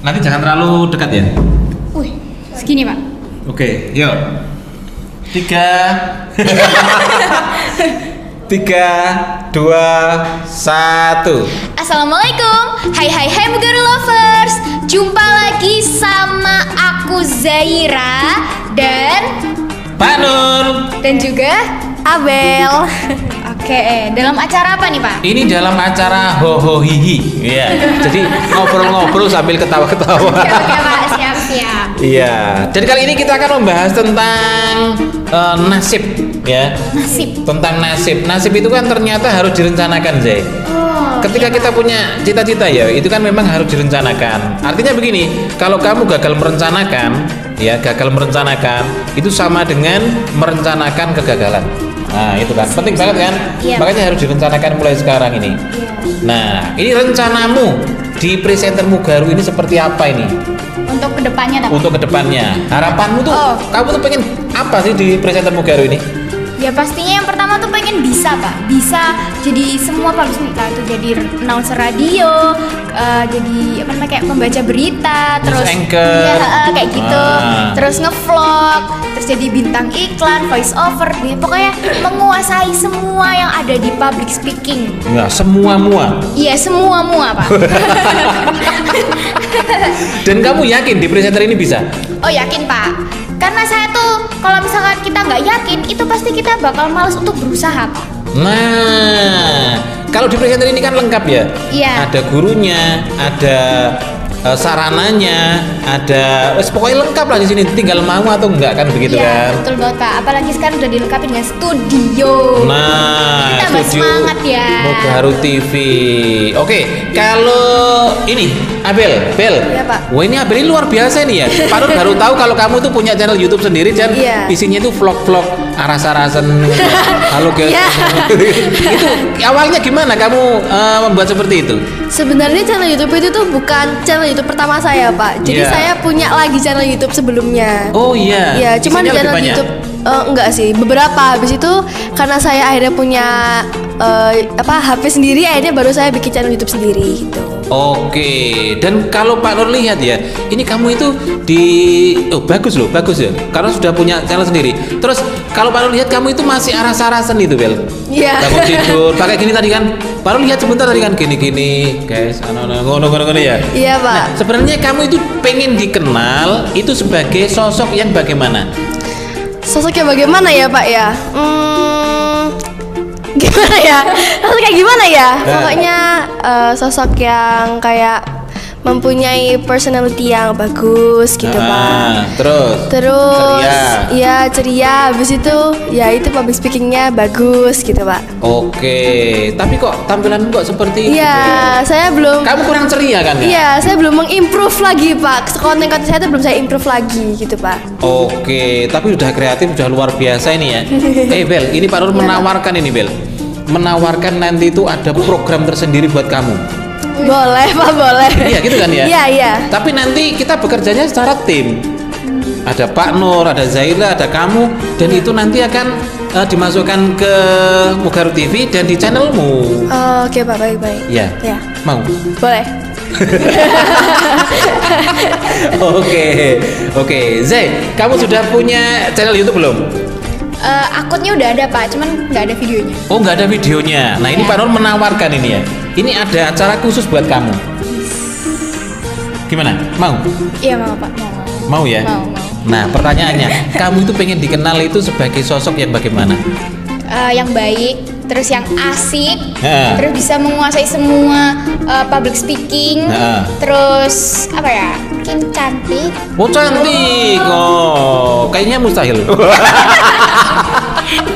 Nanti jangan terlalu dekat ya. Wih, segini Pak. Oke, yuk. 3 3, 2, 1. Assalamualaikum. Hai Mugaru lovers. Jumpa lagi sama aku Zaira dan Pak Nur. dan juga Abel. Oke, dalam acara apa nih Pak? Ini dalam acara Hoho Hihi. Iya. Jadi ngobrol-ngobrol sambil ketawa-ketawa. Oke Pak, siap. Iya. Dan kali ini kita akan membahas tentang nasib, ya. Nasib. Tentang nasib. Nasib itu kan ternyata harus direncanakan, Zay. Ketika kita punya cita-cita ya, itu kan memang harus direncanakan. Artinya begini, kalau kamu gagal merencanakan, itu sama dengan merencanakan kegagalan. Nah, itu kan penting banget kan? Iya. Makanya harus direncanakan mulai sekarang ini. Nah, ini rencanamu di presenter Mugaru ini seperti apa ini? Untuk kedepannya Pak. Untuk kedepannya, harapanmu tuh, kamu tuh pengen apa sih di presenter Mugaru ini? Ya pastinya yang pertama tuh pengen bisa Pak, bisa jadi semua Pak, bisa tuh jadi announcer radio, jadi apa namanya kayak pembaca berita, terus anchor, ya, kayak gitu, terus ngevlog, terus jadi bintang iklan, voice over, ya, pokoknya menguasai semua yang ada di public speaking. Ya, semua. Iya semua Pak. Dan kamu yakin di presenter ini bisa? Oh yakin Pak, karena saya tuh kalau misalkan kita nggak yakin, itu pasti kita bakal malas untuk berusaha Pak. Nah, kalau di presenter ini kan lengkap ya. Iya. Ada gurunya, ada sarananya, ada, pokoknya lengkap lah di sini. Tinggal mau atau enggak kan begitu kan? Iya betul banget Pak. Apalagi sekarang udah dilengkapi dengan studio. Nah, kita tambah semangat ya. Mugaru TV. Oke, kalau ini Abel. Iya, Pak. Wah, ini Abel ini luar biasa nih ya. Pak Nur baru tahu kalau kamu tuh punya channel YouTube sendiri dan Iya. isinya tuh vlog-vlog aras-arasan. Halo guys. Iya. Itu awalnya gimana kamu membuat seperti itu? Sebenarnya channel YouTube itu tuh bukan channel YouTube pertama saya, Pak. Jadi Iya. saya punya lagi channel YouTube sebelumnya. Oh iya. Iya, cuman Isinya lebih channel banyak? YouTube enggak sih, beberapa. Habis itu karena saya akhirnya punya HP sendiri, akhirnya baru saya bikin channel YouTube sendiri gitu. Oke, dan kalau Pak Nur lihat ya, ini kamu itu bagus ya, karena sudah punya channel sendiri. Terus kalau Pak Nur lihat kamu itu masih aras-arasan itu, Bel. Iya. Bangun tidur, pakai gini tadi kan. Pak Nur lihat sebentar tadi kan gini, guys, ngono ya. Iya, Pak. Nah, sebenarnya kamu itu pengen dikenal itu sebagai sosok yang bagaimana? Sosoknya bagaimana ya, Pak ya? Gimana ya? Sosok kayak gimana ya? Pokoknya sosok yang kayak mempunyai personality yang bagus gitu, Pak. Terus ceria. Iya ceria. Habis itu ya itu public speakingnya bagus gitu, Pak. Oke, tapi kok tampilanmu kok seperti itu? Iya, saya belum. Kamu kurang ceria kan ya? Iya, saya belum mengimprove lagi, Pak. Konten-konten saya itu belum saya improve lagi gitu, Pak. Oke, tapi udah kreatif, udah luar biasa ini ya. Bel, ini Pak Nur menawarkan ini, Bel. Menawarkan nanti itu ada program tersendiri buat kamu. Boleh, Pak, boleh. Iya, gitu kan ya? Iya. Tapi nanti kita bekerjanya secara tim. Ada Pak Nur, ada Zaira, ada kamu, dan itu nanti akan dimasukkan ke Mugaru TV dan di channelmu. Oke, Pak, baik-baik. Iya. Ya. Mau? Boleh. Oke. Zay, kamu sudah punya channel YouTube belum? Akunnya udah ada Pak, cuman nggak ada videonya. Oh, nggak ada videonya. Nah, ini Ya. Pak Nur menawarkan ini ya. Ini ada acara khusus buat kamu. Gimana? Mau? Iya mau Pak, mau. Mau ya? Mau. Nah, pertanyaannya, kamu itu pengen dikenal itu sebagai sosok yang bagaimana? Yang baik, terus yang asik, Ya. terus bisa menguasai semua public speaking, Ya. terus apa ya? Mungkin cantik. Oh, cantik. Oh, kayaknya mustahil.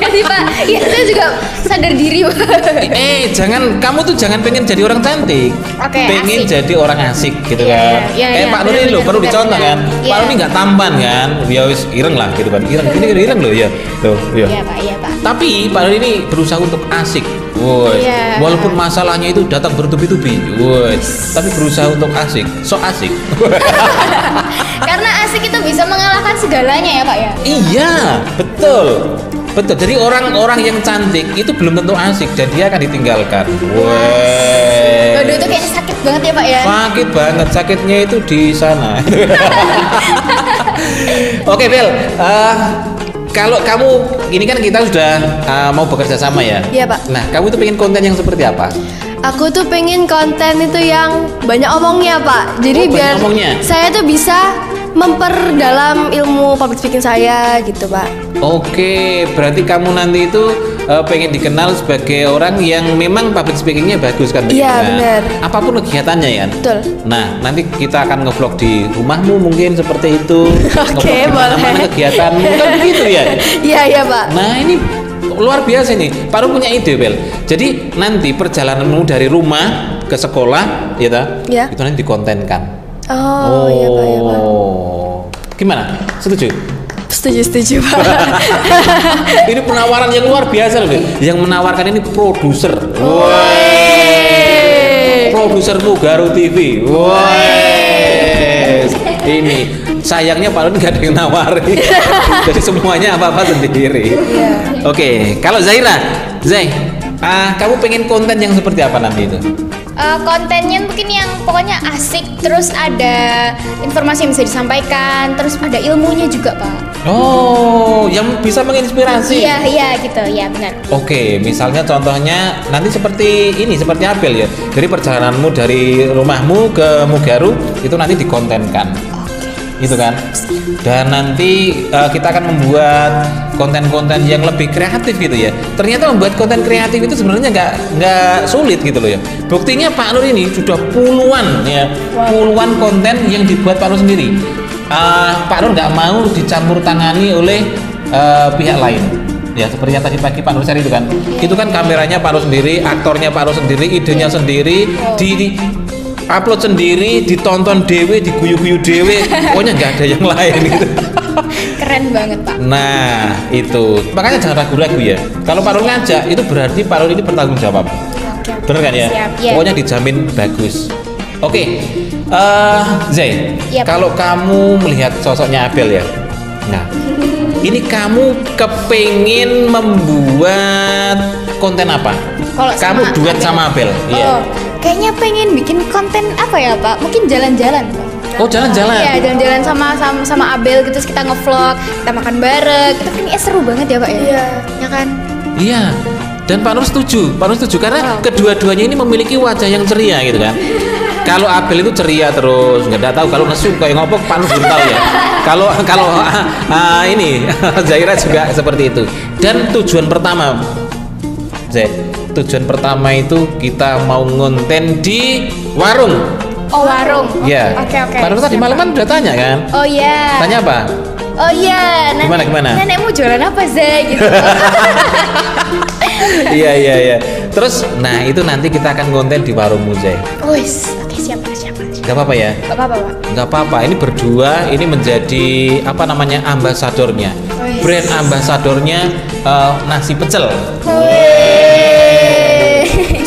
Ya sih Pak, ya saya juga sadar diri Pak. Kamu tuh jangan pengen jadi orang cantik. Oke, pengen asik. jadi orang asik gitu Iya, kan. iya, Kayak iya, Pak Nur ini loh, perlu benar, dicontoh benar. kan. Iya. Pak Nur ini nggak tampan kan. Dia wis ireng lah gitu kan. Ireng loh, iya. Iya Pak. Tapi Pak Nur ini berusaha untuk asik. Woi, Iya. walaupun masalahnya itu datang bertubi-tubi, woi, tapi berusaha untuk asik, sok asik. Karena asik itu bisa mengalahkan segalanya ya Pak ya. Iya, betul. Jadi orang-orang yang cantik itu belum tentu asik dan dia akan ditinggalkan. Woi. Waduh itu kayaknya sakit banget ya Pak ya. Sakit banget, sakitnya itu di sana. Oke Bel, kalau kamu ini kan kita sudah mau bekerja sama ya. Iya Pak. Nah, kamu tuh pengen konten yang seperti apa? Aku tuh pengen konten itu yang banyak omongnya Pak. Jadi Oh, banyak biar omongnya. saya tuh bisa memperdalam ilmu public speaking saya gitu Pak. Oke, berarti kamu nanti itu pengen dikenal sebagai orang yang memang public speakingnya bagus kan? Iya, Nah, benar. Apapun kegiatannya ya. Betul. Nah, nanti kita akan ngevlog di rumahmu mungkin seperti itu. Oke, Ngevlog di mana-mana boleh. kegiatanmu kan begitu ya. Iya Pak. Nah, ini luar biasa nih. Pak Rum punya ide, Bel. Jadi nanti perjalananmu dari rumah ke sekolah, ya ta? Iya. Itu nanti dikontenkan. Oh, iya Pak, iya Pak. Gimana? Setuju? Setuju Pak. Ini penawaran yang luar biasa loh. Yang menawarkan ini produser. Produser Mugaru TV. Ini sayangnya Pak Lun nggak ada yang nawarin. Jadi semuanya apa-apa sendiri. Oke, kalau Zaira, Zai, kamu pengen konten yang seperti apa nanti itu? Kontennya mungkin yang pokoknya asik, terus ada informasi yang bisa disampaikan, terus ada ilmunya juga Pak. Oh, yang bisa menginspirasi. Iya gitu, ya benar. Oke, misalnya contohnya nanti seperti ini, seperti Abel ya. Jadi perjalananmu dari rumahmu ke Mugaru itu nanti dikontenkan. Gitu kan? Dan nanti kita akan membuat konten-konten yang lebih kreatif gitu ya. Ternyata membuat konten kreatif itu sebenarnya nggak sulit gitu loh ya. Buktinya Pak Nur ini sudah puluhan puluhan konten yang dibuat Pak Nur sendiri. Pak Nur nggak mau dicampur tangani oleh pihak lain. Ya seperti yang tadi pagi Pak Nur share itu kan. Itu kan kameranya Pak Nur sendiri, aktornya Pak Nur sendiri, idenya sendiri, upload sendiri, ditonton dewe, diguyu-guyu dewe, pokoknya nggak ada yang lain gitu. Keren banget Pak. Nah itu, makanya jangan ragu-ragu ya. Kalau Pak Rul ngajak, itu berarti Pak Rul ini bertanggung jawab. Bener kan ya? Siap, ya. Pokoknya dijamin bagus. Oke, Zai, Yap. kalau kamu melihat sosoknya Abel ya, nah ini kamu kepengin membuat konten apa? Kalau Kamu sama duet Abel. sama Abel, iya. Kayaknya pengen bikin konten apa ya Pak? Mungkin jalan-jalan Pak. Oh jalan-jalan. Iya jalan-jalan sama Abel gitu, terus kita ngevlog, kita makan bareng, itu kayaknya seru banget ya Pak ya. Iya. Ya kan? Iya. Dan Pak Nur setuju karena kedua-duanya ini memiliki wajah yang ceria gitu kan. Kalau Abel itu ceria terus, nggak tahu kalau nesu kayak ngopok Pak Nur belum tahu ya. Kalau ini Zaira juga seperti itu. Dan tujuan pertama, tujuan pertama itu kita mau ngonten di warung. Oh warung. Ya. Oke. Pak Nur tadi malaman udah tanya kan? Oh iya. Tanya apa? Oh iya. Gimana? Nenekmu jualan apa Zai gitu. Iya. Terus, nah itu nanti kita akan konten di warungmu Zai. Wis, oke siap. Gak apa-apa ya? Gak apa-apa Pak. Nggak apa-apa, ini berdua ini menjadi apa namanya ambasadornya, Wes. brand ambasadornya nasi pecel.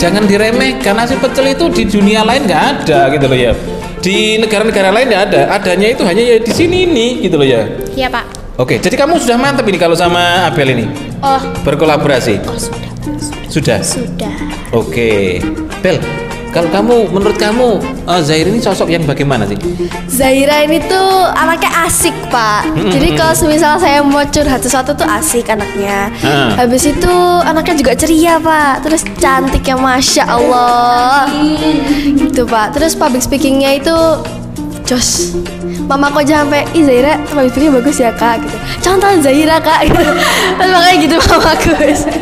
Jangan diremehkan, nasi pecel itu di dunia lain nggak ada gitu loh ya. Di negara-negara lain nggak ada, adanya itu hanya ya di sini nih gitu loh ya. Iya Pak. Oke, jadi kamu sudah mantap ini kalau sama Abel ini Oh berkolaborasi. sudah. Sudah. Oke, Bel. Kalau kamu, menurut kamu, Zaira ini sosok yang bagaimana sih? Zaira ini tuh anaknya asik Pak. Jadi kalau misal saya mau curhat sesuatu tuh asik anaknya. Habis itu anaknya juga ceria Pak. Terus cantiknya Masya Allah. Gitu Pak. Terus public speakingnya itu jos. Mama kok aja sampai, ih Zaira public speaking bagus ya kak gitu. Contoh Zaira kak gitu. Terus makanya gitu mamaku.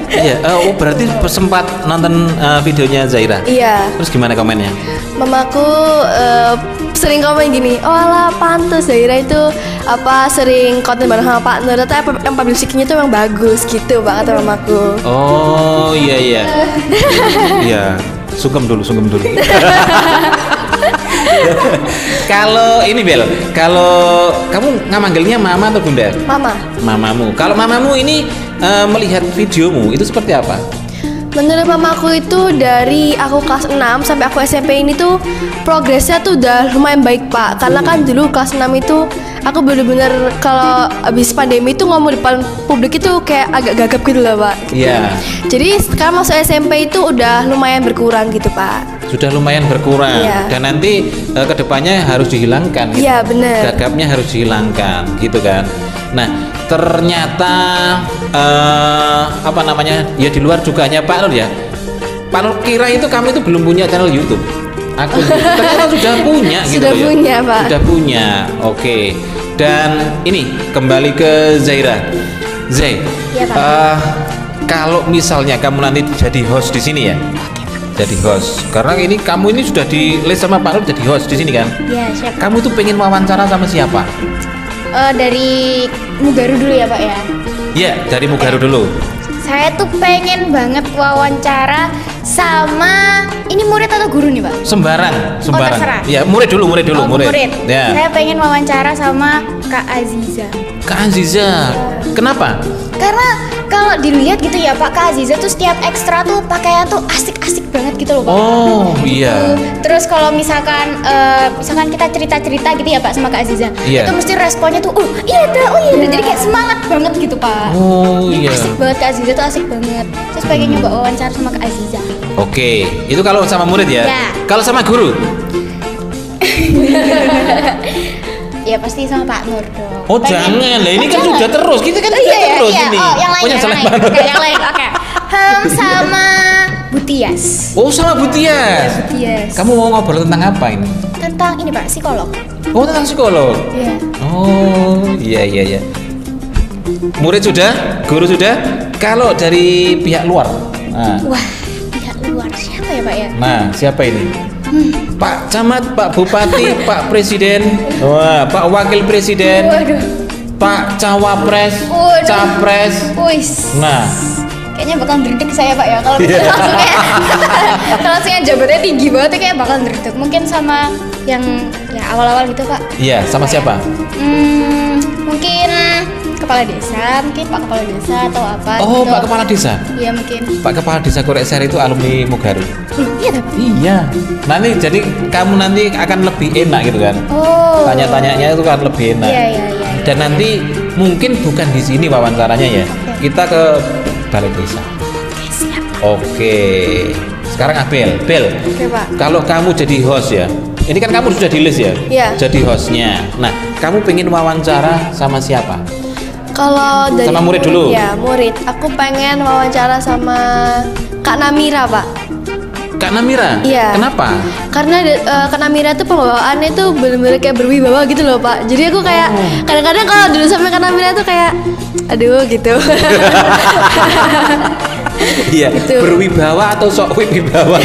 Iya, berarti sempat nonton videonya Zaira. Iya. Terus gimana komennya? Mamaku sering komen gini, oh alah pantes Zaira itu sering konten bareng sama Pak Nur, ternyata yang public speaking-nya itu emang bagus gitu Pak kata mamaku. Oh iya. Iya, sungkem dulu. Kalau ini Bel, kalau kamu manggilnya mama atau bunda? Mama. Mamamu. Kalau mamamu ini melihat videomu itu seperti apa? Menurut mamaku itu dari aku kelas 6 sampai aku SMP ini tuh progresnya tuh udah lumayan baik Pak. Karena kan dulu kelas 6 itu aku bener-bener kalau abis pandemi itu ngomong di depan publik itu kayak agak gagap gitu loh Pak. Iya. Jadi sekarang masuk SMP itu udah lumayan berkurang gitu Pak. sudah lumayan berkurang. Iya. Dan nanti kedepannya harus dihilangkan. Gitu. Iya, bener. Gagapnya harus dihilangkan, gitu kan. Nah, ternyata apa namanya? Ya di luar juga hanya Pak Nur ya. Pak Nur kira itu kami itu belum punya channel YouTube. Akun YouTube. Ternyata sudah punya gitu Sudah ya. punya, Pak. Sudah punya. Oke. Dan ini kembali ke Zaira. Zai. Iya, Pak. Kalau misalnya kamu nanti jadi host di sini ya. Jadi host. Karena ini kamu ini sudah di list sama Pak Nur jadi host di sini kan? Iya, siap. Kamu tuh pengen wawancara sama siapa? Dari Mugaru dulu ya Pak ya. Ya, dari Mugaru dulu. Saya tuh pengen banget wawancara sama ini murid atau guru nih Pak? Sembarang. terserah. Ya, murid dulu. Oh, murid. Ya. Saya pengen wawancara sama Kak Aziza. Kak Aziza. Kenapa? Karena kalau dilihat gitu ya Pak, Kak Aziza tuh setiap ekstra tuh pakaian tuh asik-asik banget gitu loh Pak. Oh, iya. Terus kalau misalkan kita cerita-cerita gitu ya Pak sama Kak Aziza, Iya. itu mesti responnya tuh, oh iya dah, jadi kayak semangat banget gitu Pak. Oh, iya. Asik banget Kak Aziza tuh asik banget. Terus pengen nyoba wawancara sama Kak Aziza. Oke, itu kalau sama murid ya. Ya. Kalau sama guru? Ya pasti sama Pak Nur dong. Oh, jangan. Lah ini kan Jangan. sudah terus. Kita kan Oh, sudah iya, terus iya. ini. Oh, yang lain. Oh, yang salah banget. Oke, yang lain. Oke. Sama Butias. Oh, sama Butias. Butias. Kamu mau ngobrol tentang apa ini? Tentang ini Pak, psikolog. Oh, tentang psikolog. Iya. Oh, iya. Murid sudah, guru sudah. Kalau dari pihak luar, Wah, pihak luar siapa ya Pak ya? nah siapa ini? Pak Camat, Pak Bupati, Pak Presiden, wah, Pak Wakil Presiden, Waduh. Pak Cawapres, Waduh. Capres. Wis. Nah, Kayaknya bakal ndredeg saya Pak ya. Kalau Iya. misalnya langsung kayak kalau langsung yang jabatannya tinggi banget ya kayak bakal ndredeg. Mungkin sama yang ya awal-awal gitu Pak. iya, sama siapa? Mungkin kepala desa, mungkin Pak Kepala Desa atau apa Oh, gitu. Pak Kepala Desa. Iya mungkin. Pak Kepala Desa Korekser itu alumni Mugaru. Iya Pak. Iya. Nanti jadi kamu nanti akan lebih enak gitu kan? Oh. Tanya-tanyanya itu kan lebih enak. Iya. Dan nanti mungkin bukan di sini wawancaranya ya. Oke. Kita ke balai desa. Oke, siap. Oke. Sekarang Abel. Bel. Oke, Pak. Kalau kamu jadi host ya. Ini kan kamu sudah di list ya? Iya. Jadi hostnya. Nah, kamu pengen wawancara sama siapa? Kalau dari Sama murid dulu? Ya, murid. Aku pengen wawancara sama Kak Namira, Pak. Kak Namira? Iya. Kenapa? Karena Kak Namira tuh pembawaannya tuh bener-bener kayak berwibawa gitu loh, Pak. Jadi aku kayak kadang-kadang kalau dulu sama Kak Namira tuh kayak aduh gitu. Iya, Gitu. berwibawa atau sok wibawa?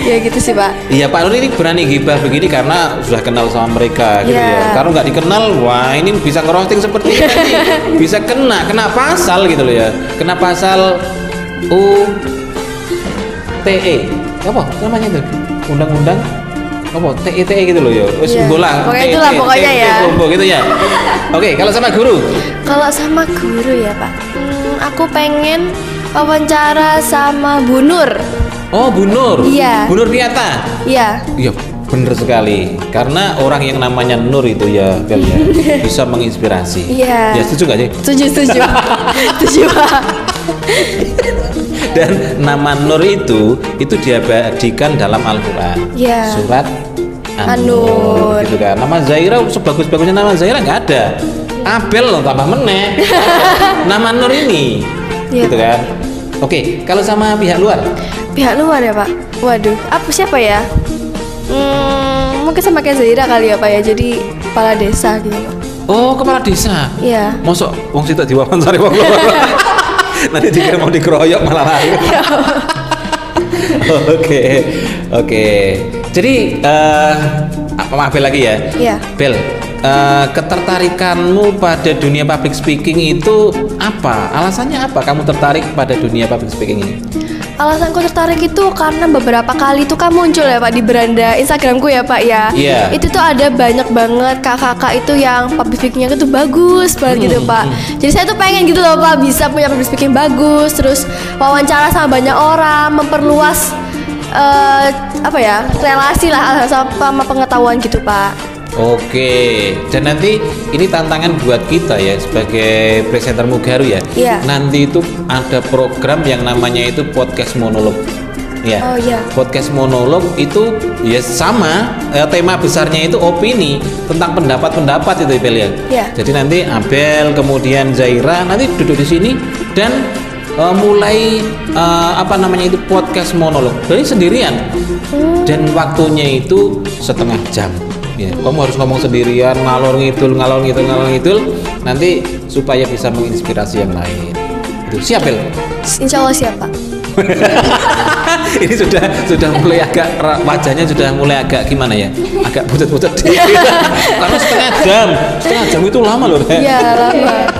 Ya gitu sih, Pak. Iya, Pak Nur ini berani gibah begini karena sudah kenal sama mereka gitu Iya. ya. Kalau nggak dikenal, wah ini bisa ngerosting seperti ini. Bisa kena pasal gitu loh ya. Kena pasal UTE. Apa namanya itu? Undang-undang apa? TITE gitu loh ya. Wis Iya. bola. Pokoknya itulah pokoknya ya. Gitu ya. Oke, kalau sama guru. Kalau sama guru ya, Pak. Aku pengen wawancara sama Bu Nur. Oh, Bu Nur. Iya. Bu Nur Piata. Iya. Iya, bener sekali. Karena orang yang namanya Nur itu ya, Bel ya, bisa menginspirasi. Iya. Ya, setuju nggak sih? Setuju. Setuju, Pak. Dan nama Nur itu diabadikan dalam Al-Quran. Iya. Surat An-Nur. gitu kan. Nama Zaira sebagus-bagusnya nama Zaira nggak ada. Abel loh tambah meneh. Nama Nur ini. Iya. Gitu kan. Oke, kalau sama pihak luar. Pihak luar ya, Pak. Waduh, siapa ya? Mungkin sama kayak Zaira kali ya, Pak ya. Jadi kepala desa gitu, Pak. Oh, kepala desa. Iya. Mosok wong situ diwawancara wong luar. Nanti dikira mau dikeroyok malah lari. Oke. Jadi maaf Bel lagi ya. Iya. Bel, ketertarikanmu pada dunia public speaking itu apa? Alasannya apa kamu tertarik pada dunia public speaking ini? Alasanku tertarik itu karena beberapa kali tuh kan muncul ya, Pak, di beranda Instagramku ya, Pak ya. Iya. Itu tuh ada banyak banget kakak-kakak itu yang public speakingnya itu bagus banget gitu, Pak. Jadi saya tuh pengen gitu loh, Pak, bisa punya public speaking bagus, terus wawancara sama banyak orang, memperluas relasi lah sama pengetahuan gitu, Pak. Oke, dan nanti ini tantangan buat kita ya sebagai presenter Mugaru ya. Iya. Nanti itu ada program yang namanya itu podcast monolog. Ya. Oh iya. Podcast monolog itu ya sama, tema besarnya itu opini tentang pendapat-pendapat itu Bel ya. Iya. Jadi nanti Abel kemudian Zaira nanti duduk di sini dan mulai itu podcast monolog. Jadi sendirian. Dan waktunya itu setengah jam. Ya, kamu harus ngomong sendirian, ngalor ngidul. Nanti supaya bisa menginspirasi yang lain. Itu siap Bel? Insya Allah siap Pak. Ini sudah mulai agak wajahnya sudah mulai agak gimana ya? Agak pucat-pucat karena setengah jam itu lama loh. Iya lama.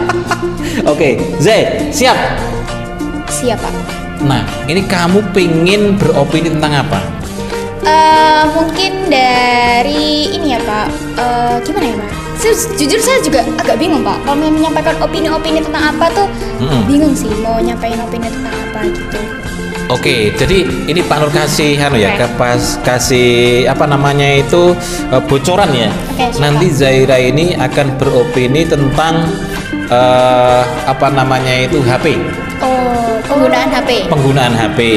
Oke, Zai, siap? Siap Pak. Nah, ini kamu pengen beropini tentang apa? Mungkin dari ini ya Pak. Gimana ya Pak? Jujur saya juga agak bingung Pak. Kalau mau menyampaikan opini-opini tentang apa tuh bingung sih mau nyampein opini tentang apa gitu. Oke, jadi ini Pak Nur kasih kasih bocoran ya. Oke, siap, nanti Zaira ini akan beropini tentang HP. Oh, penggunaan HP.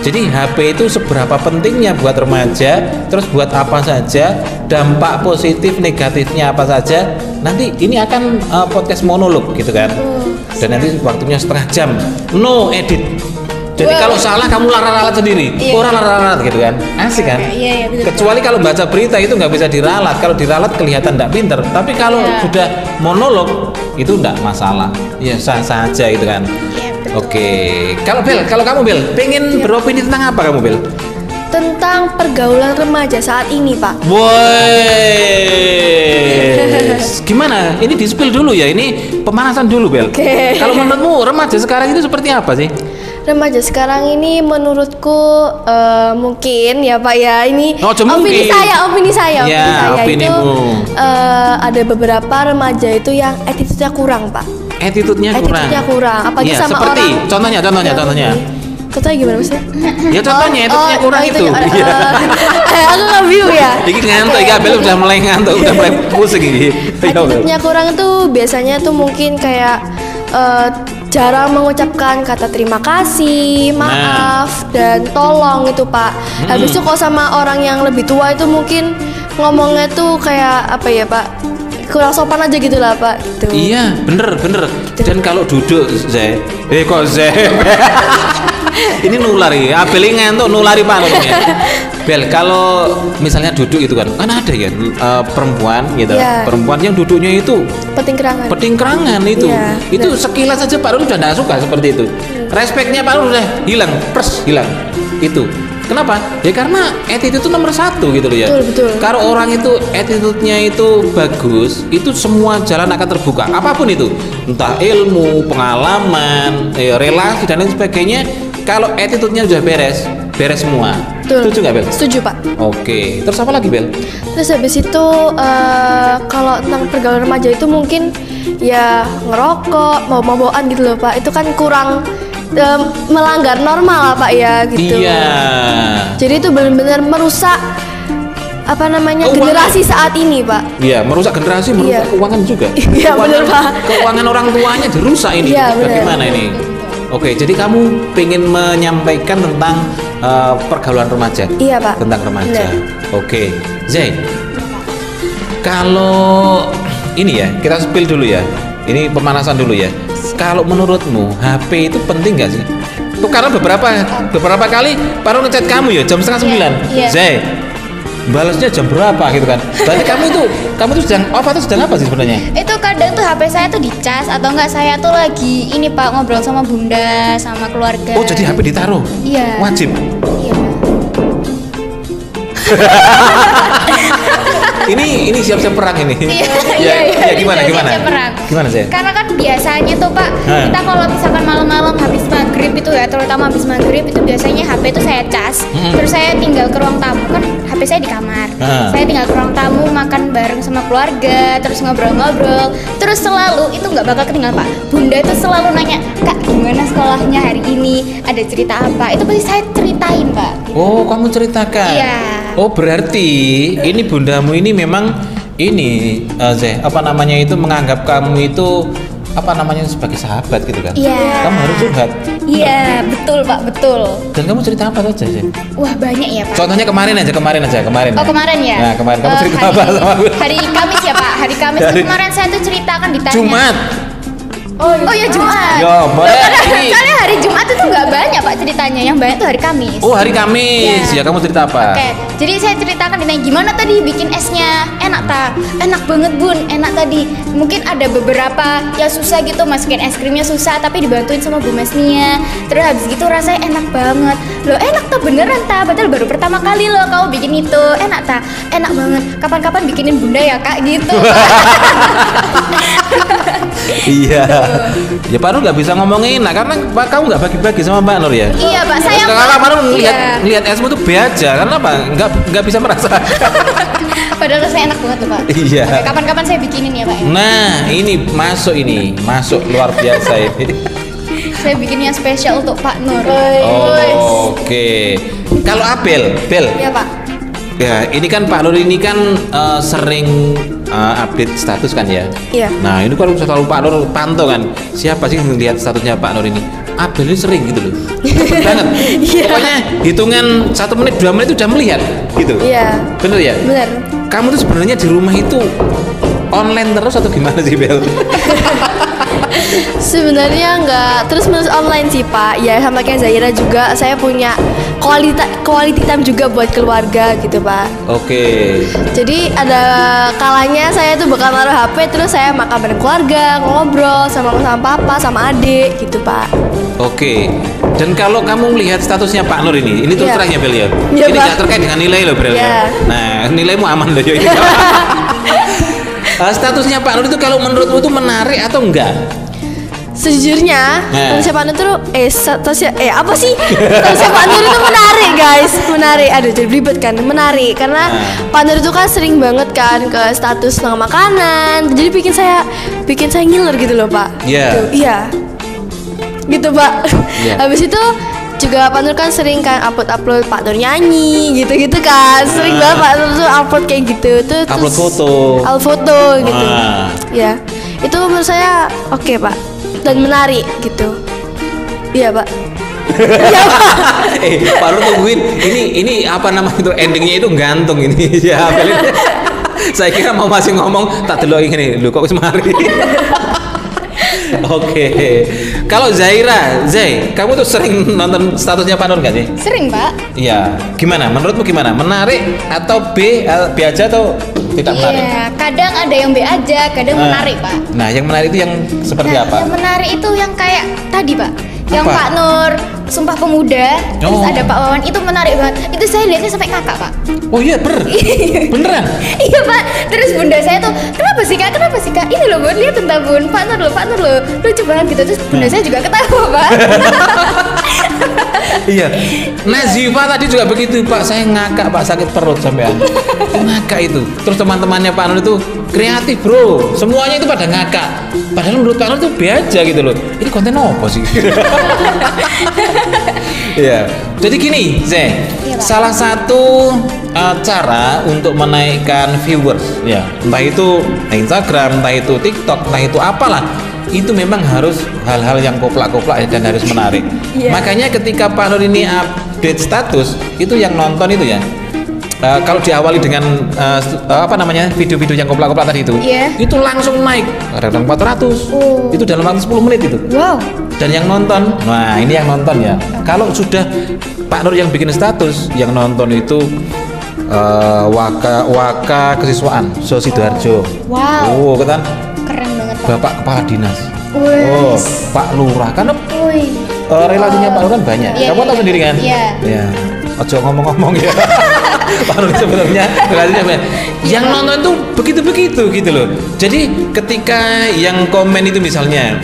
Jadi HP itu seberapa pentingnya buat remaja, terus buat apa saja, dampak positif negatifnya apa saja. Nanti ini akan podcast monolog gitu kan. Dan nanti waktunya setengah jam. No edit. Jadi kalau salah kamu larat-larat sendiri. Orang larat-larat gitu kan. Asik kan? Iya, betul. Kecuali kalau baca berita itu nggak bisa diralat. Kalau diralat kelihatan nggak pinter. Tapi kalau sudah monolog itu nggak masalah. Ya sah-sah aja gitu kan. Iya, betul. Oke, kalau kamu Bel, pengen beropini tentang apa kamu Bel? Tentang pergaulan remaja saat ini Pak. Woi, gimana? Ini di-spill dulu ya, ini pemanasan dulu Bel. Oke. Kalau menurutmu remaja sekarang itu seperti apa sih? Remaja sekarang ini menurutku mungkin ya Pak ya ini opini saya opinimu. itu ada beberapa remaja itu yang attitude-nya kurang Pak. Attitude-nya kurang. Apalagi ya, sama seperti, orang. contohnya. Contohnya gimana maksudnya? Ya contohnya attitude-nya kurang itu. Aku nggak bingung ya. Ini ngantuk, ya Bel udah mulai ngantuk, udah mulai pusing ini. Attitude-nya kurang tuh biasanya tuh mungkin kayak jarang mengucapkan kata terima kasih, maaf, dan tolong itu Pak. Habis itu kalau sama orang yang lebih tua itu mungkin ngomongnya tuh kayak apa ya Pak, kurang sopan aja gitu lah Pak gitu. Iya bener. Dan kalau duduk Zai, ini nulari, Abel ini ngantuk nulari Pak Nurnya. Bel, kalau misalnya duduk itu kan ada ya perempuan gitu, perempuan yang duduknya itu peting kerangan itu, itu sekilas aja Pak Nur udah nggak suka seperti itu. Respeknya Pak Nur udah hilang itu. Kenapa? Ya karena attitude itu nomor 1 gitu loh ya. Betul. Kalau orang itu attitude-nya itu bagus, itu semua jalan akan terbuka. Apapun itu, entah ilmu, pengalaman, relasi dan lain sebagainya. Kalau attitude-nya sudah beres semua. Betul. Setuju nggak Bel? Setuju Pak. Oke. Terus apa lagi Bel? Terus habis itu kalau tentang pergaulan remaja itu mungkin ya ngerokok, mabok-mabokan gitu loh Pak. Itu kan kurang melanggar normal lah Pak ya gitu. Iya. Jadi itu benar-benar merusak generasi saat ini Pak. Iya, merusak generasi, merusak keuangan juga. Iya benar Pak. Keuangan orang tuanya dirusak ini. Iya, bagaimana ini? Oke, jadi kamu pengen menyampaikan tentang pergaulan remaja. Iya Pak. Tentang remaja. Benar. Oke, Zai. Kalau ini ya, kita spill dulu ya. Ini pemanasan dulu ya. Kalau menurutmu HP itu penting nggak sih? Tuh karena beberapa kali Paro ngechat kamu ya jam 8:30. Iya. Zai, balasnya jam berapa gitu kan? Berarti kamu itu sedang off atau sedang apa sih sebenarnya? Itu kadang tuh HP saya tuh dicas atau enggak saya tuh lagi ini Pak ngobrol sama bunda sama keluarga. Oh jadi HP ditaruh? Iya. Wajib? Iya. ini siap-siap perang ini. Iya, gimana? siap perang. Gimana sih? Karena kan biasanya tuh Pak, kita kalau misalkan malam-malam habis maghrib itu ya, terutama habis maghrib itu biasanya HP itu saya cas, terus saya tinggal ke ruang tamu kan HP saya di kamar. Saya tinggal ke ruang tamu makan bareng sama keluarga, terus ngobrol-ngobrol, terus selalu itu nggak bakal ketinggalan Pak. Bunda itu selalu nanya, Kak gimana sekolahnya hari ini? Ada cerita apa? Itu pasti saya ceritain Pak. Oh kamu ceritakan? Iya. Oh berarti ini bundamu ini memang ini menganggap kamu itu apa namanya sebagai sahabat gitu kan. Iya. Kamu harus curhat. Iya, betul Pak, betul. Dan kamu cerita apa saja sih? Wah, banyak ya Pak. Contohnya kemarin aja. Oh, kemarin ya? Nah, kemarin kamu cerita apa sama aku? Hari Kamis ya Pak, hari Kamis tuh kemarin saya tuh ceritakan ditanya. Jumat. Oh ya Jumat. Ya, boleh. Soalnya hari Jumat itu nggak banyak Pak ceritanya, yang banyak tuh hari Kamis. Oh, hari Kamis. Ya, kamu cerita apa? Oke, jadi saya ceritakan ditanya gimana tadi bikin esnya, enak tak? Enak banget Bun, enak tadi. Mungkin ada beberapa yang susah gitu, masukin es krimnya susah, tapi dibantuin sama Bu Mesnia. Terus habis gitu rasanya enak banget. Loh enak tak beneran tak? Padahal baru pertama kali loh kamu bikin itu. Enak tak? Enak banget. Kapan-kapan bikinin Bunda ya Kak gitu. Iya. Ya Pak Nur nggak bisa ngomongin, nah karena kamu nggak bagi-bagi sama Pak Nur ya. Iya Pak, saya Kalau Pak Nur iya. lihat esmu tuh be aja, karena apa? Nggak bisa merasakan. Padahal rasanya enak banget tuh Pak. Iya. Oke, kapan-kapan saya bikinin ya Pak ya. Nah ini masuk luar biasa ini. Saya bikin yang spesial untuk Pak Nur. Oke. Kalau Bel. Iya Pak. Ya ini kan Pak Nur ini kan sering update status kan ya. Iya. Nah ini kan selalu Pak Nur pantau kan. Siapa sih yang lihat statusnya Pak Nur ini? Abel ini sering gitu loh. Cepet banget. Pokoknya hitungan 1 menit 2 menit itu udah melihat gitu. Iya. Bener ya? Bener. Kamu tuh sebenarnya di rumah itu online terus atau gimana sih Bel? Sebenarnya nggak terus-menerus online sih Pak. Ya sama kayak Zaira juga, saya punya quality time juga buat keluarga gitu Pak. Oke. Jadi ada kalanya saya tuh bakal naruh HP, terus saya makan bareng keluarga, ngobrol sama papa, sama adik gitu Pak. Oke. Dan kalau kamu melihat statusnya Pak Nur ini terus terang ya Bel ya. Iya, Ini Pak. nggak terkait dengan nilai loh Bel ya. Iya. Nah nilaimu aman loh ya ini. Statusnya Pak Nur itu kalau menurutmu itu menarik atau enggak? Sejujurnya, statusnya Pak Nur tuh statusnya apa sih? Statusnya Pak Nur itu menarik guys, menarik. Aduh jadi ribet kan, menarik karena Pak Nur itu kan sering banget kan ke status tentang makanan, jadi bikin saya ngiler gitu loh Pak. Iya. Gitu, iya. Gitu Pak. Iya. Habis itu juga Pak Nur kan sering kan upload Pak Nur nyanyi gitu-gitu kan, sering banget Pak Nur tuh upload kayak gitu tuh. Upload foto. Upload foto gitu. Ya, itu menurut saya oke Pak. Dan menarik gitu. Iya Pak. Iya Pak. Pak Nur tungguin. Ini apa namanya itu endingnya itu gantung ini ya. Saya kira mau masih ngomong tak delok ini. Lu kok wis mari. Oke. Kalau Zaira, kamu tuh sering nonton statusnya Pak Nur nggak sih? Sering Pak. Iya. Gimana? Menurutmu gimana? Menarik atau B aja atau tidak menarik? Iya, kadang ada yang B aja, kadang menarik Pak. Nah, yang menarik itu yang seperti apa? Yang menarik itu yang kayak tadi Pak, yang Apa? Pak Nur Sumpah Pemuda, terus Oh. ada Pak Wawan, itu menarik banget. Itu saya lihatnya sampai kakak Pak. Oh iya, beneran? Iya Pak, terus bunda saya tuh kenapa sih kak? Ini loh Bun, lihat tentang Bun, Pak Nur loh, lucu banget gitu. Terus bunda saya juga ketawa Pak. Iya. Nazifa tadi juga begitu Pak, saya ngakak Pak, sakit perut sampean. Ngakak itu. Terus teman-temannya Pak Nur itu kreatif bro, semuanya itu pada ngakak. Padahal menurut Pak Nur itu biasa gitu loh. Ini konten apa sih? Iya. Jadi gini, Iya, Pak. salah satu cara untuk menaikkan viewers, ya, entah itu Instagram, entah itu TikTok, entah itu apalah, itu memang harus hal-hal yang koplak-koplak dan harus menarik. Iya. Makanya ketika Pak Nur ini update status, itu yang nonton itu ya. Kalau diawali dengan video-video yang koplak-koplak tadi itu, Iya. itu langsung naik kadang 400. Oh. Itu dalam waktu 10 menit itu. Wow. Dan yang nonton, nah ini yang nonton ya. Kalau sudah Pak Nur yang bikin status, yang nonton itu Waka Kesiswaan Sidoarjo. Wow. Oh, kan Keren banget Pak. Bapak Kepala Dinas. Wih. Oh, Pak Lurah. Karena Wih. relasinya Pak Nur kan banyak. Iya, Kamu tahu iya. sendiri kan? Iya. Ya. Ojo ngomong-ngomong ya. Pak Nur sebenarnya relasinya banyak. Yang nonton tuh begitu-begitu gitu loh. Jadi ketika yang komen itu misalnya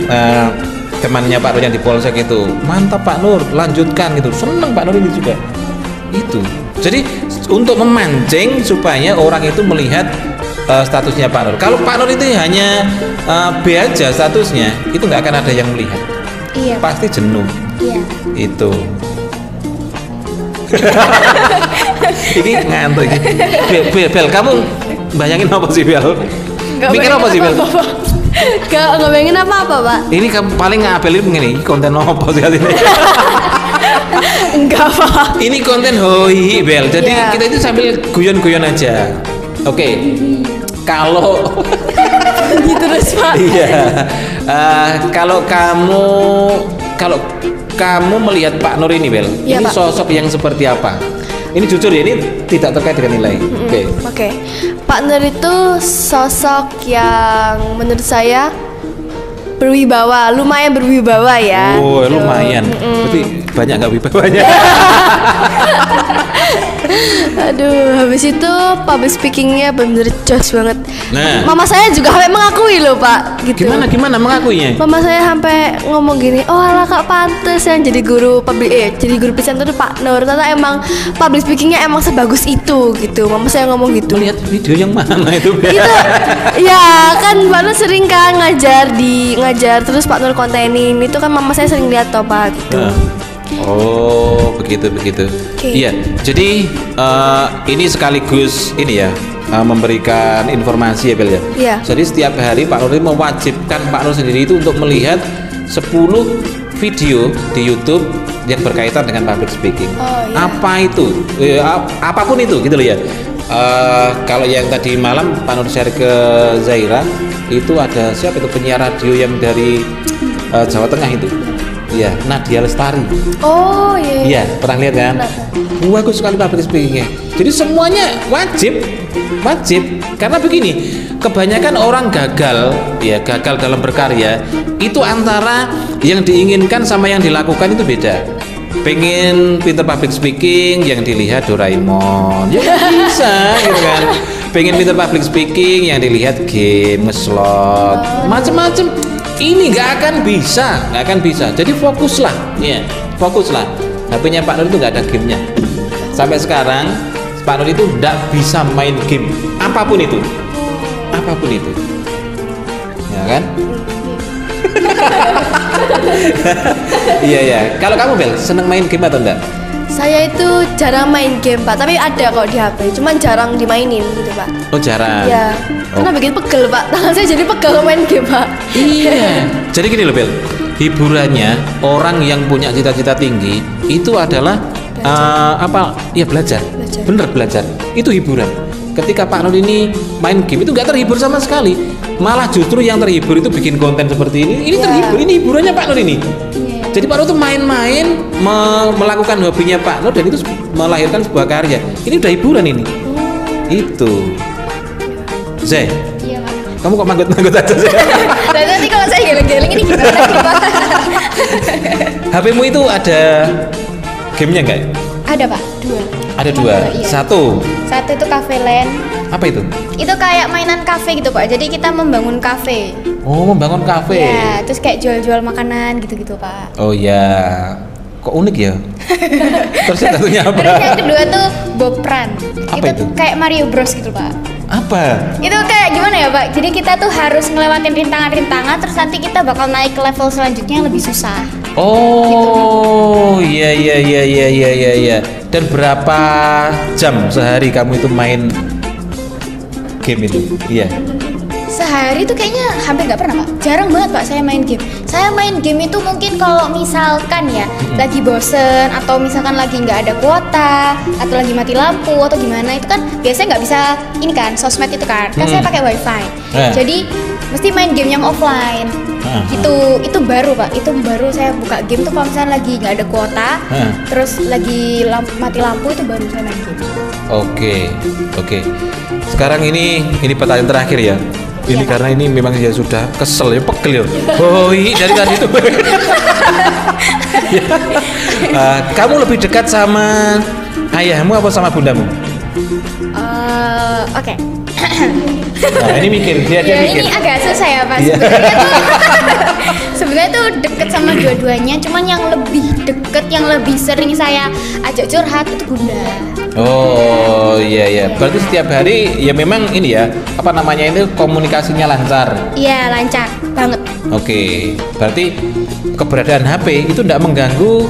temannya Pak Nur yang di Polsek itu, mantap Pak Nur, lanjutkan gitu. Seneng Pak Nur ini juga. Itu. Jadi untuk memancing supaya orang itu melihat statusnya Pak Nur. Kalau Pak Nur itu hanya B aja statusnya, itu nggak akan ada yang melihat. Iya. Pasti jenuh. Iya. Itu. Ini ngantuk ini. Bel, kamu bayangin apa sih Bel? Mikir apa sih Bel? Gak bayangin apa-apa, Pak. Ini paling ngabelin begini, konten apa sih ini? Enggak, Pak. Ini konten hoi Bel. Jadi kita itu sambil guyon-guyon aja. Oke. Kalau gitu terus, Pak. Iya. Kalau kamu melihat Pak Nur ini, Bel, Ya, ini Pak. sosok yang seperti apa? Ini jujur ya, ini tidak terkait dengan nilai. Oke. Pak Nur itu sosok yang menurut saya berwibawa, lumayan berwibawa ya. Oh, gitu. lumayan. Berarti banyak nggak wibawanya? Aduh, habis itu public speakingnya bener jos banget. Nah. Mama saya juga sampai mengakui loh, Pak. Gitu. Gimana mengakuinya? Mama saya sampai ngomong gini, oh alah Kak pantes yang jadi guru jadi guru presenter itu Pak Nur. Ternyata emang public speakingnya emang sebagus itu gitu. Mama saya ngomong gitu. Lihat video yang mana itu? Gitu. Ya kan Pak Nur sering kan ngajar terus Pak Nur kontenin itu kan mama saya sering lihat toh Pak gitu. Oh begitu. Iya. Jadi ini sekaligus ini ya. Memberikan informasi ya Bel ya. Iya. Jadi setiap hari Pak Nur ini mewajibkan Pak Nur sendiri itu untuk melihat 10 video di YouTube yang berkaitan dengan public speaking. Iya. Apa itu? Apapun itu gitu loh ya. Kalau yang tadi malam Pak Nur share ke Zaira itu ada siapa itu penyiar radio yang dari Jawa Tengah itu. Iya, Nadia Lestari. Oh iya. Iya, pernah lihat kan? Bagus sekali public speakingnya. Jadi semuanya wajib karena begini, kebanyakan orang gagal dalam berkarya itu antara yang diinginkan sama yang dilakukan itu beda. Pengen pinter public speaking yang dilihat Doraemon, ya nggak bisa gitu kan. Pengen pinter public speaking yang dilihat game, ngeslot, macem-macem. Ini nggak akan bisa. Jadi fokuslah. HP-nya Pak Nur itu nggak ada gamenya. Sampai sekarang Pak Nur itu nggak bisa main game apapun itu. Ya kan? Iya. Kalau kamu Bel, seneng main game atau enggak? Saya itu jarang main game Pak, tapi ada kok di HP, cuman jarang dimainin gitu Pak. Oh jarang. Iya. Karena bikin pegel Pak, tangan saya jadi pegel main game Pak. Iya. Jadi gini loh Bel, hiburannya orang yang punya cita-cita tinggi itu adalah belajar. Bener belajar. Itu hiburan. Ketika Pak Nur ini main game itu nggak terhibur sama sekali, malah justru yang terhibur itu bikin konten seperti ini. Ini terhibur. Ini hiburannya Pak Nur ini. Jadi Pak Nur tuh main-main melakukan hobinya Pak Nur dan itu melahirkan sebuah karya. Ini udah hiburan ini. Itu. Zay. Iya, Mas. Kamu kok manggut-manggut aja sih? Dan nanti kalau saya geleng-geleng ini gimana sih, Pak? HP-mu itu ada gamenya nggak? Ada, Pak. 2. Ada 2. Iya. Satu itu Cafe Land. apa itu? Itu kayak mainan kafe gitu Pak. Jadi kita membangun kafe. Oh, membangun kafe. Ya, terus kayak jual-jual makanan gitu-gitu Pak. Oh ya, kok unik ya? Terus yang satunya apa? Terus yang kedua tuh Bopran. Apa itu? Kayak Mario Bros gitu Pak. Apa? Itu kayak gimana ya Pak? Jadi kita tuh harus ngelewatin rintangan-rintangan, terus nanti kita bakal naik ke level selanjutnya yang lebih susah. Oh, iya. Dan berapa jam sehari kamu itu main game itu? Iya. Sehari tuh kayaknya hampir nggak pernah Pak. Jarang banget Pak saya main game. Saya main game itu mungkin kalau misalkan ya lagi bosen atau misalkan lagi nggak ada kuota atau lagi mati lampu atau gimana itu kan biasanya nggak bisa ini kan sosmed itu kan saya pakai wifi. Jadi mesti main game yang offline. Itu baru Pak. Itu baru saya buka game tuh kalau misalnya lagi nggak ada kuota, terus lagi mati lampu itu baru saya main game. Oke. Sekarang ini pertanyaan terakhir ya. Ini Iya, karena ini memang ya sudah kesel ya, pegel ya. Oh, dari tadi itu. Kamu lebih dekat sama ayahmu apa sama bundamu? Oke. Nah, ini mikir, dia Ya, mikir. ini agak susah ya Pak. Iya. Sebenarnya tuh deket sama dua-duanya, cuman yang lebih deket, yang lebih sering saya ajak curhat itu bunda. Oh iya. Berarti setiap hari ya memang ini ya, apa namanya itu komunikasinya lancar. Iya lancar banget. Oke, berarti keberadaan HP itu tidak mengganggu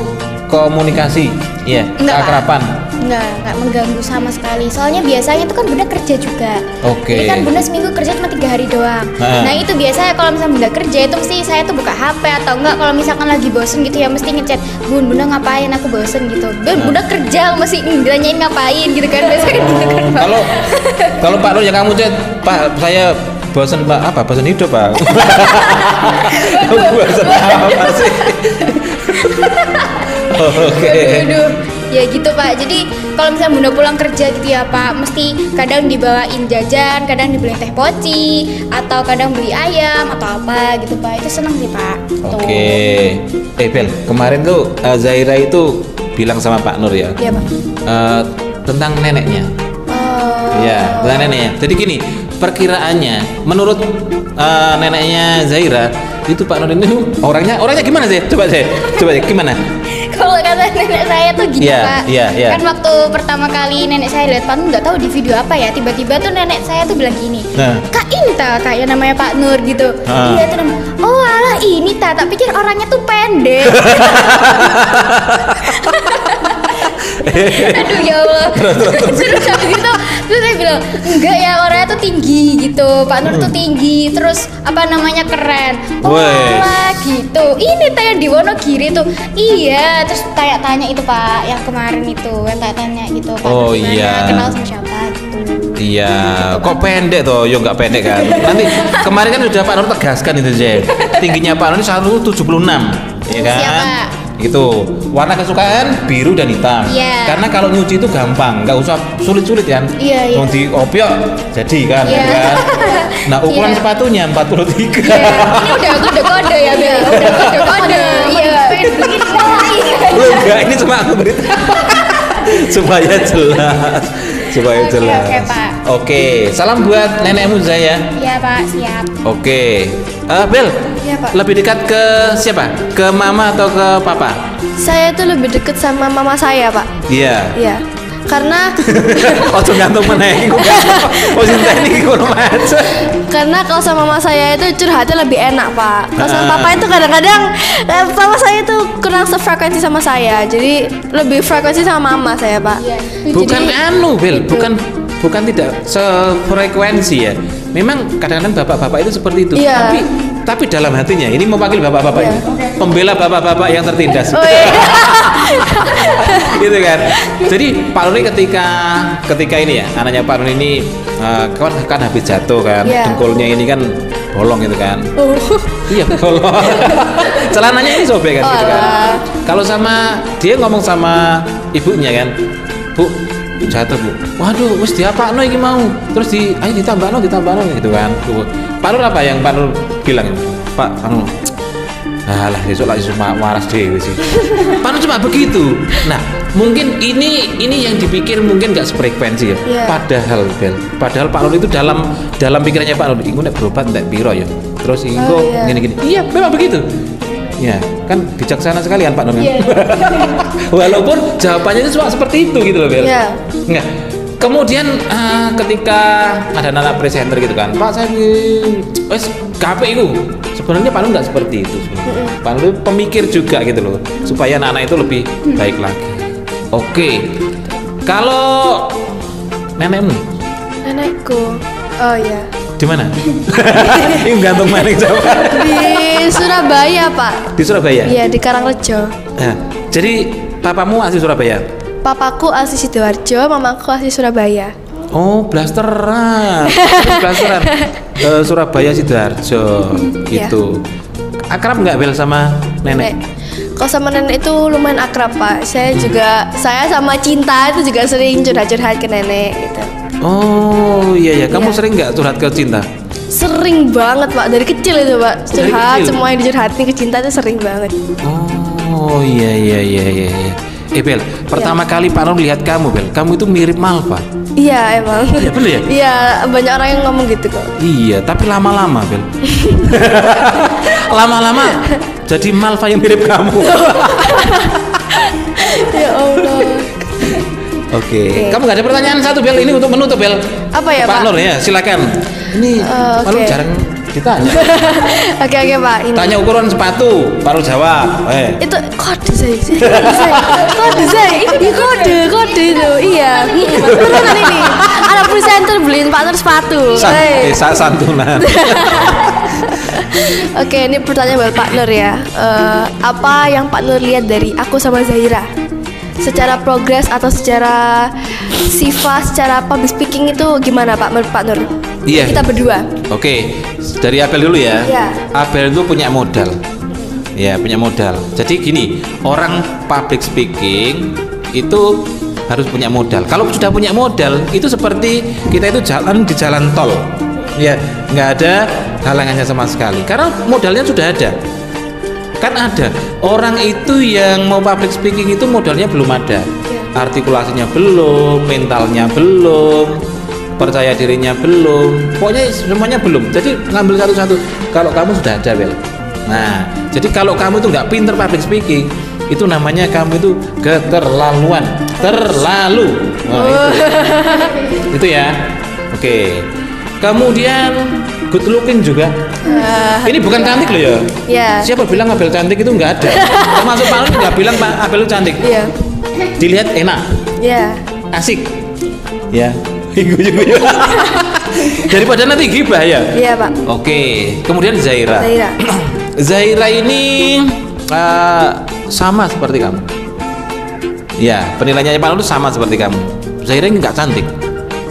komunikasi, ya, Enggak, keakraban. Nggak mengganggu sama sekali. Soalnya biasanya tuh kan Bunda kerja juga. Jadi kan Bunda seminggu kerja cuma 3 hari doang. Nah itu biasanya kalau misalnya Bunda kerja itu mesti saya tuh buka HP atau enggak kalau misalkan lagi bosen gitu ya mesti ngechat, Bunda ngapain, aku bosen gitu. Bunda kerja mesti nanyain ngapain gitu kan, biasanya gitu kan. Kalau Pak Nur yang kamu chat, Pak saya bosen Pak, apa bosen hidup Pak? Bosen apa sih? Oke. Aduh, ya gitu Pak. Jadi kalau misalnya Bunda pulang kerja gitu ya Pak, mesti kadang dibawain jajan, kadang dibeliin teh poci, atau kadang beli ayam atau apa gitu Pak. Itu seneng sih Pak. Oke. Bel, kemarin tuh Zaira itu bilang sama Pak Nur ya. Iya Pak. Tentang neneknya. Ya, tentang neneknya. Jadi gini, perkiraannya menurut neneknya Zaira itu Pak Nur ini orangnya gimana sih? Coba gimana? Kalau kata nenek saya tuh gini Pak, yeah. kan waktu pertama kali nenek saya lihat Pak Nur, nggak tahu di video apa ya, tiba-tiba tuh nenek saya tuh bilang gini, Kak ini ta kayak namanya Pak Nur gitu. Iya tuh namanya. Oh alah ini tak pikir orangnya tuh pendek. Aduh ya Allah. Terus habis itu terus saya bilang enggak ya, orangnya tuh tinggi gitu, Pak Nur tuh tinggi, terus apa namanya keren. Oh alah gitu. Ini tanya di Wonogiri tuh. Iya, terus tanya itu Pak yang kemarin itu, yang tanya gitu Pak. Oh iya. Kenal sama siapa gitu. Iya, kok pendek toh? Yo nggak pendek kan. Nanti kemarin kan udah Pak Nur tegaskan itu Jen. Tingginya Pak Nur ini 176, ya kan? Siapa? Itu warna kesukaan biru dan hitam. Karena kalau nyuci itu gampang, nggak usah sulit-sulit kan. Mau diopiok jadi kan, kan. Nah ukuran sepatunya 43. Ini udah kode-kode ya Bel. Udah kode-kode. Iya. Enggak, ini cuma aku beritahu supaya jelas. Oke, Pak. Oke, salam buat nenekmu Zaya. Iya Pak, siap. Oke, Bel. Iya Pak. Lebih dekat ke siapa? Ke mama atau ke papa? Saya tuh lebih deket sama mama saya Pak. Iya. Iya. Karena Ojo gantung meneh iku. Oh sinten iki ngono aja. Karena kalau sama mama saya itu curhatnya lebih enak Pak. Kalau sama papa itu kadang-kadang papa saya tuh kurang sefrekuensi sama saya. Jadi lebih frekuensi sama mama saya Pak. Bukan Bel, bukan tidak sefrekuensi ya. Memang kadang-kadang bapak-bapak itu seperti itu. Tapi dalam hatinya ini mewakili bapak-bapak ini, pembela bapak-bapak yang tertindas. Gitu kan. Jadi Pak Nur ketika ini ya, anaknya Pak Nur ini kan habis jatuh kan, dengkulnya ini kan bolong gitu kan. Iya bolong. Celananya ini sobek kan gitu kan. Kalau sama dia ngomong sama ibunya kan, Bu jatuh Bu, waduh wis diapakno iki mau, terus ayo ditambahno gitu kan. Pak Nur apa yang Pak Nur bilang? Pak Nur, alah besok lagi cuma waras dewe sih. Pak Nur cuma begitu. Nah mungkin ini yang dipikir mungkin nggak sefrekuensi ya. Padahal Pak Nur itu dalam pikirannya Pak Nur, ingin berobat ndak biro ya, terus ingin gini. Iya memang begitu. Ya, kan bijaksana sekali kan Pak Nur. Walaupun jawabannya itu cuma seperti itu gitu loh, Bel. Nggak. Kemudian ketika ada anak presenter gitu kan, Pak saya wes KP itu. Sebenarnya Pak Nur nggak seperti itu sebenarnya. Pak Nur pemikir juga gitu loh, supaya anak-anak itu lebih baik lagi. Oke. Kalau nenekku. Oh ya. Di mana? Ini gantung mana coba? Di Surabaya Pak. Di Surabaya? Iya di Karangrejo. Nah, jadi papamu asli Surabaya? Papaku asli Sidoarjo, mamaku asli Surabaya. Oh, blasteran. Surabaya Sidoarjo gitu. Akrab nggak Bel sama nenek? Kalau sama nenek itu lumayan akrab Pak. Saya sama Cinta itu juga sering curhat-curhat ke nenek gitu. Oh iya. Kamu sering nggak curhat ke Cinta? Sering banget Pak, dari kecil itu Pak. Curhat, semua yang dicurhatin ke Cinta itu sering banget. Oh iya. Bel, pertama kali Pak Nur lihat kamu Bel, kamu itu mirip Malva. Iya emang. Iya bener ya? Iya, banyak orang yang ngomong gitu kok. Iya, tapi lama-lama Bel. Lama-lama jadi Malva yang mirip kamu. Ya Allah. Oke. Kamu nggak ada pertanyaan satu Bel, ini untuk menutup Bel. Apa ya Pak? Pak Nur ya, silakan. Ini Pak Nur Ditanya. Oke Pak. Ini. Tanya ukuran sepatu, baru jawab. Itu kode saya. Kode saya. Ini kode itu. Iya. Beneran ini. Ada presenter beliin partner sepatu. Santunan. Oke, ini pertanyaan buat Pak Nur ya. Apa yang Pak Nur lihat dari aku sama Zahira? Secara progres atau secara sifat, secara public speaking itu gimana Pak Nur? Iya. Kita berdua. Oke, dari Abel dulu ya. Iya. Abel itu punya modal. Ya, punya modal. Jadi gini, orang public speaking itu harus punya modal. Kalau sudah punya modal, itu seperti kita itu jalan di jalan tol. Ya, nggak ada halangannya sama sekali karena modalnya sudah ada. Kan ada orang itu yang mau public speaking itu modalnya belum ada, artikulasinya belum, mentalnya belum, percaya dirinya belum, pokoknya semuanya belum. Jadi ngambil satu-satu. Kalau kamu sudah ada, Bel. Nah, jadi kalau kamu itu nggak pinter public speaking, itu namanya kamu itu keterlaluan, terlalu. Itu ya. Oke. Kemudian good looking juga. Ini bukan cantik loh ya. Iya. Siapa bilang Abel cantik itu nggak ada. Termasuk Pak Nur nggak bilang Pak Abel cantik. Iya. Dilihat enak. Iya. Asik. Ya. Daripada nanti gibah ya. Iya Pak. Oke. Kemudian Zahira. Zahira ini sama seperti kamu. Ya, penilaiannya Pak Nur sama seperti kamu. Zahira ini nggak cantik.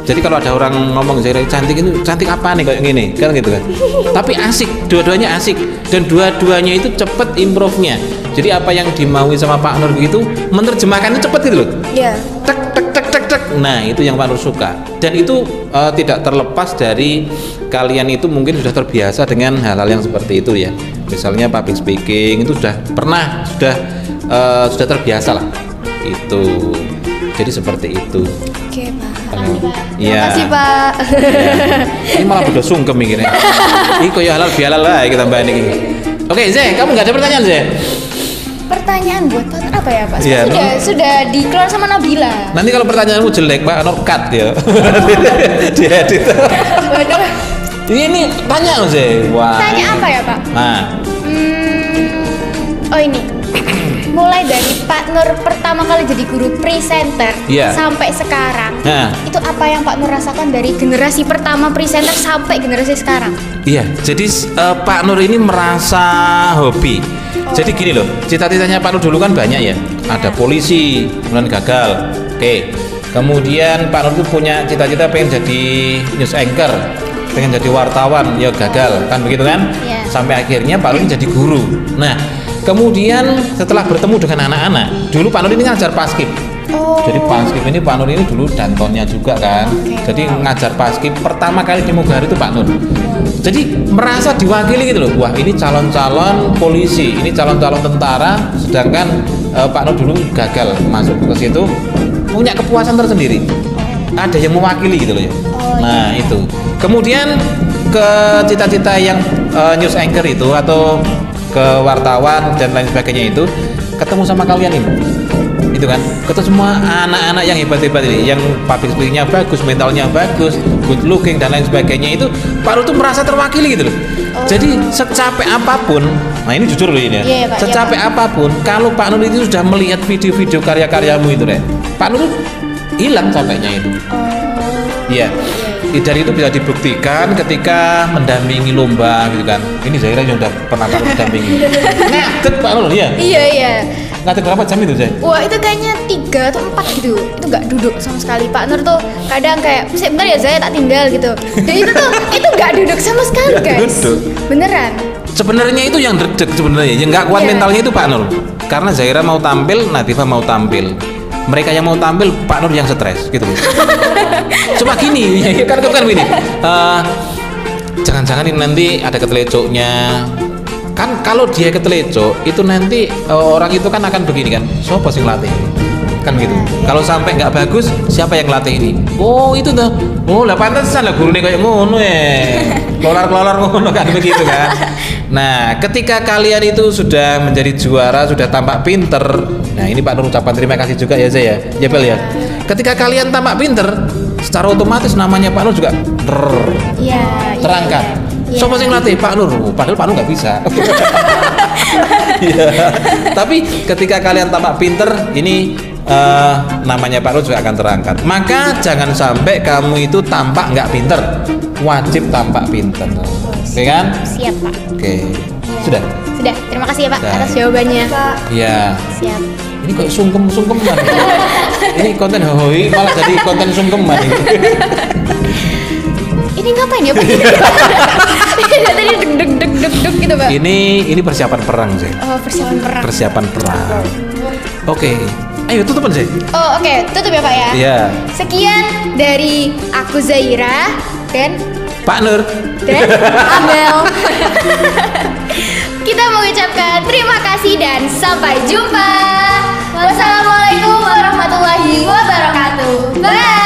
Jadi kalau ada orang ngomong Zahira cantik itu cantik apa nih kayak gini kan gitu kan. Tapi asik, dua-duanya asik dan dua-duanya itu cepet improve-nya. Jadi apa yang dimaui sama Pak Nur gitu menerjemahkannya cepet gitu loh. Iya. Tek tek tek tek tek. Nah, itu yang Pak Nur suka. Dan itu tidak terlepas dari kalian itu mungkin sudah terbiasa dengan hal-hal yang seperti itu ya. Misalnya public speaking itu sudah terbiasa lah. Itu. Jadi seperti itu. Oke Pak. Iya. Terima kasih Pak. Ya. Ini malah udah sungkem mikirnya. Ini kok ya halal bihalal lah kita mbak ini. Oke, Zeh, kamu nggak ada pertanyaan, Zeh? Pertanyaan buat Pak Nur apa ya Pak? Iya, sudah dikeluar sama Nabila. Nanti kalau pertanyaanmu jelek, Mbak Nur cut ya. Diedit. Ini tanya loh, Zeh. Wah. Tanya apa ya Pak? Nah. Oh ini. Mulai dari Pak Nur pertama kali jadi guru presenter sampai sekarang, itu apa yang Pak Nur rasakan dari generasi pertama presenter sampai generasi sekarang? Iya, jadi Pak Nur ini merasa hobi. Jadi gini loh, cita-citanya Pak Nur dulu kan banyak ya. Ada polisi, kemudian gagal. Oke. Kemudian Pak Nur tuh punya cita-cita pengen jadi news anchor, pengen jadi wartawan, ya gagal, kan begitu kan? Sampai akhirnya Pak Nur jadi guru. Nah, kemudian setelah bertemu dengan anak-anak, dulu Pak Nur ini ngajar paskib. Jadi paskib ini Pak Nur ini dulu dantonnya juga kan. Jadi ngajar paskib pertama kali di Mugahari itu Pak Nur. Jadi merasa diwakili gitu loh. Wah, ini calon-calon polisi, ini calon-calon tentara, sedangkan Pak Nur dulu gagal masuk ke situ, punya kepuasan tersendiri. Ada yang mewakili gitu loh ya. Nah, itu. Kemudian ke cita-cita yang news anchor itu atau ke wartawan dan lain sebagainya itu, ketemu sama kalian ini, itu kan, ketemu semua anak-anak yang hebat-hebat ini, yang public speakingnya bagus, mentalnya bagus, good looking dan lain sebagainya itu, Pak Nur tuh merasa terwakili gitu loh. Jadi secapek apapun, nah ini jujur loh ini ya, secapek apapun, kalau Pak Nur itu sudah melihat video-video karya-karyamu itu deh, Pak Nur tuh hilang capeknya itu. Iya. Dari itu bisa dibuktikan ketika mendampingi lomba gitu kan. Ini Zahira yang udah pernah mendampingi. Ngadet Pak Nur ya? Iya. Ngadet berapa jam itu, Zah? Wah, itu kayaknya 3 atau 4 gitu. Itu nggak duduk sama sekali. Pak Nur tuh kadang kayak, sebentar ya Zah, tak tinggal gitu. Dan itu nggak duduk sama sekali, guys. Duduk. Beneran. Sebenarnya itu yang deg sebenarnya, yang nggak kuat mentalnya itu Pak Nur. Karena Zahira mau tampil, Nadifa mau tampil. Mereka yang mau tampil, Pak Nur yang stres gitu. Cuma gini, ya kan gini. Jangan-jangan ini nanti ada ketelecoknya. Kan kalau dia ketelecok, itu nanti orang itu kan akan begini kan. Siapa sih ngelatih ini? Kan gitu. Kalau sampai nggak bagus, siapa yang ngelatih ini? Oh, itu tuh. Oh, lah pantesan lah gurunya kayak ngono ya. Kelar ngono kan begitu kan. Nah, ketika kalian itu sudah menjadi juara, sudah tampak pinter. Nah, ini Pak Nur ucapan terima kasih juga ya saya. Ya Bel ya. Ketika kalian tampak pinter, secara otomatis namanya Pak Nur juga terangkat. Sopo sing latih Pak Nur, padahal Pak Nur nggak bisa. Iya. Tapi ketika kalian tampak pinter, ini namanya Pak Nur juga akan terangkat. Maka jangan sampai kamu itu tampak nggak pinter, wajib tampak pinter. Oke kan? Siap Pak. Oke. Sudah. Sudah. Terima kasih ya Pak atas jawabannya. Iya. Siap. Ini kok sungkem-sungkeman. Ini konten hoi malah jadi konten sungkeman ini. Ini ngapain ya Pak? Tadi deg gitu Pak. Ini persiapan perang sih. Oh, persiapan perang. Persiapan perang. Oke. Ayo tutupan sih. Oh, oke. Tutup ya Pak ya. Iya. Sekian dari aku Zaira dan Pak Nur dan Amel. Kita mengucapkan terima kasih dan sampai jumpa. Wassalamualaikum warahmatullahi wabarakatuh. Bye.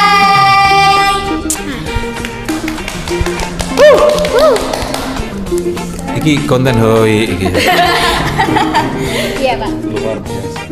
Iki konten hoi iki. Iya Pak. Luar biasa.